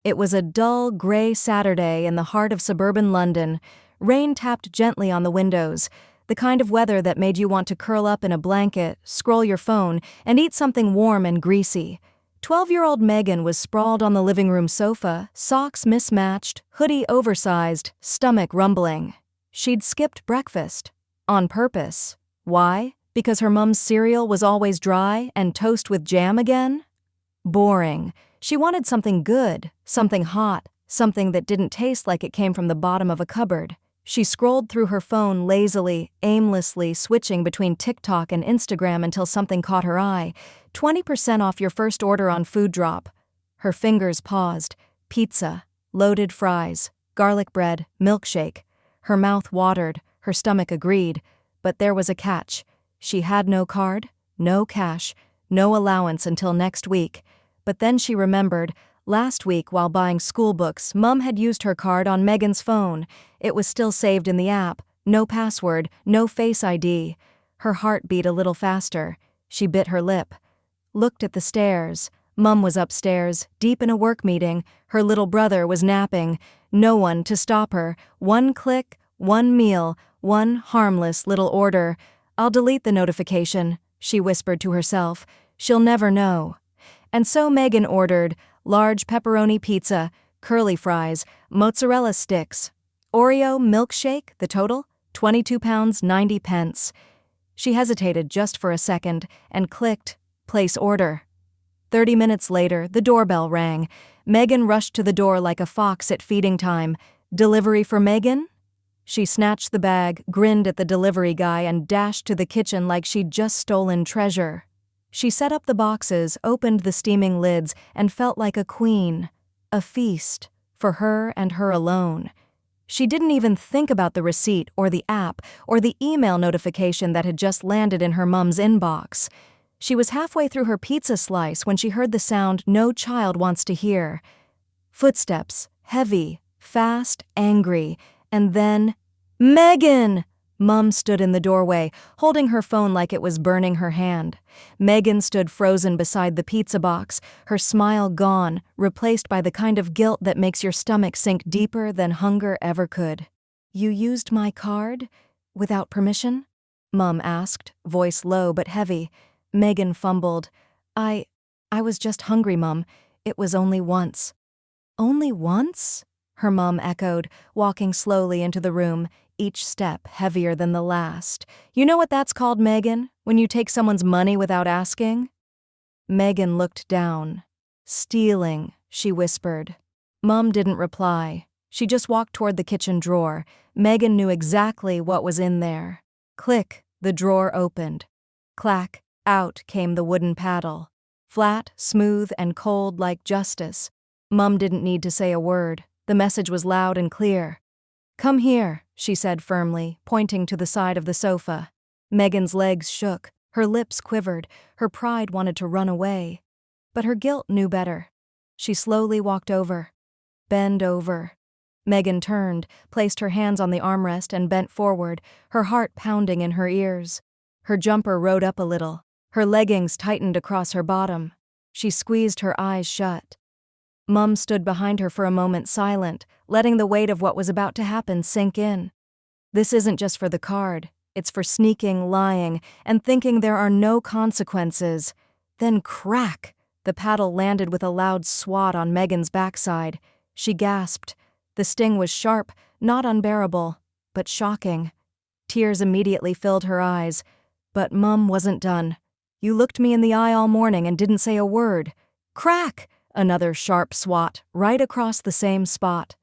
It was a dull, gray Saturday in the heart of suburban London. Rain tapped gently on the windows, the kind of weather that made you want to curl up in a blanket, scroll your phone, and eat something warm and greasy. 12-year-old Megan was sprawled on the living room sofa, socks mismatched, hoodie oversized, stomach rumbling. She'd skipped breakfast. On purpose. Why? Because her mom's cereal was always dry and toast with jam again? Boring. She wanted something good, something hot, something that didn't taste like it came from the bottom of a cupboard. She scrolled through her phone lazily, aimlessly, switching between TikTok and Instagram until something caught her eye. 20% off your first order on Food Drop. Her fingers paused. Pizza, loaded fries, garlic bread, milkshake. Her mouth watered, her stomach agreed. But there was a catch. She had no card, no cash, no allowance until next week. But then she remembered, last week while buying school books, Mum had used her card on Megan's phone. It was still saved in the app, no password, no Face ID. Her heart beat a little faster. She bit her lip. Looked at the stairs. Mum was upstairs, deep in a work meeting. Her little brother was napping. No one to stop her. One click, one meal, one harmless little order. "I'll delete the notification," she whispered to herself. "She'll never know." And so Megan ordered large pepperoni pizza, curly fries, mozzarella sticks, Oreo milkshake, the total, £22, 90 pence. She hesitated just for a second and clicked, place order. 30 minutes later, the doorbell rang. Megan rushed to the door like a fox at feeding time. "Delivery for Megan?" She snatched the bag, grinned at the delivery guy, and dashed to the kitchen like she'd just stolen treasure. She set up the boxes, opened the steaming lids, and felt like a queen. A feast, for her and her alone. She didn't even think about the receipt or the app or the email notification that had just landed in her mom's inbox. She was halfway through her pizza slice when she heard the sound no child wants to hear. Footsteps, heavy, fast, angry, and then, "Megan!" Mum stood in the doorway, holding her phone like it was burning her hand. Megan stood frozen beside the pizza box, her smile gone, replaced by the kind of guilt that makes your stomach sink deeper than hunger ever could. "You used my card? Without permission?" Mum asked, voice low but heavy. Megan fumbled. I was just hungry, Mum. It was only once." "Only once?" her mom echoed, walking slowly into the room, each step heavier than the last. "You know what that's called, Megan? When you take someone's money without asking?" Megan looked down. "Stealing," she whispered. Mum didn't reply. She just walked toward the kitchen drawer. Megan knew exactly what was in there. Click, the drawer opened. Clack, out came the wooden paddle. Flat, smooth, and cold like justice. Mum didn't need to say a word. The message was loud and clear. "Come here," she said firmly, pointing to the side of the sofa. Megan's legs shook, her lips quivered, her pride wanted to run away. But her guilt knew better. She slowly walked over. "Bend over." Megan turned, placed her hands on the armrest and bent forward, her heart pounding in her ears. Her jumper rode up a little. Her leggings tightened across her bottom. She squeezed her eyes shut. Mum stood behind her for a moment silent, letting the weight of what was about to happen sink in. This isn't just for the card. It's for sneaking, lying, and thinking there are no consequences. Then crack! The paddle landed with a loud swat on Megan's backside. She gasped. The sting was sharp, not unbearable, but shocking. Tears immediately filled her eyes. But Mum wasn't done. "You looked me in the eye all morning and didn't say a word." Crack! Another sharp swat, right across the same spot.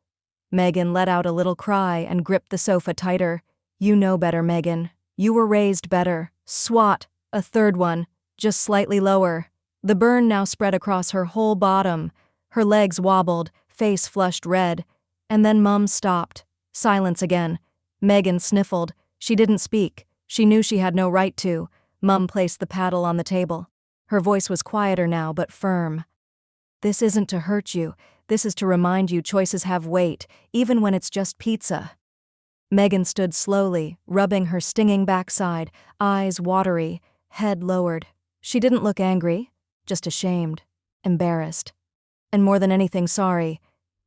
Megan let out a little cry and gripped the sofa tighter. "You know better, Megan. You were raised better." Swat! A third one, just slightly lower. The burn now spread across her whole bottom. Her legs wobbled, face flushed red. And then Mum stopped. Silence again. Megan sniffled. She didn't speak. She knew she had no right to. Mum placed the paddle on the table. Her voice was quieter now, but firm. "This isn't to hurt you. This is to remind you choices have weight, even when it's just pizza." Megan stood slowly, rubbing her stinging backside, eyes watery, head lowered. She didn't look angry, just ashamed, embarrassed. And more than anything sorry.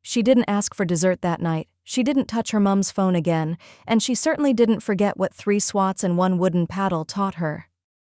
She didn't ask for dessert that night, she didn't touch her mum's phone again, and she certainly didn't forget what 3 swats and 1 wooden paddle taught her.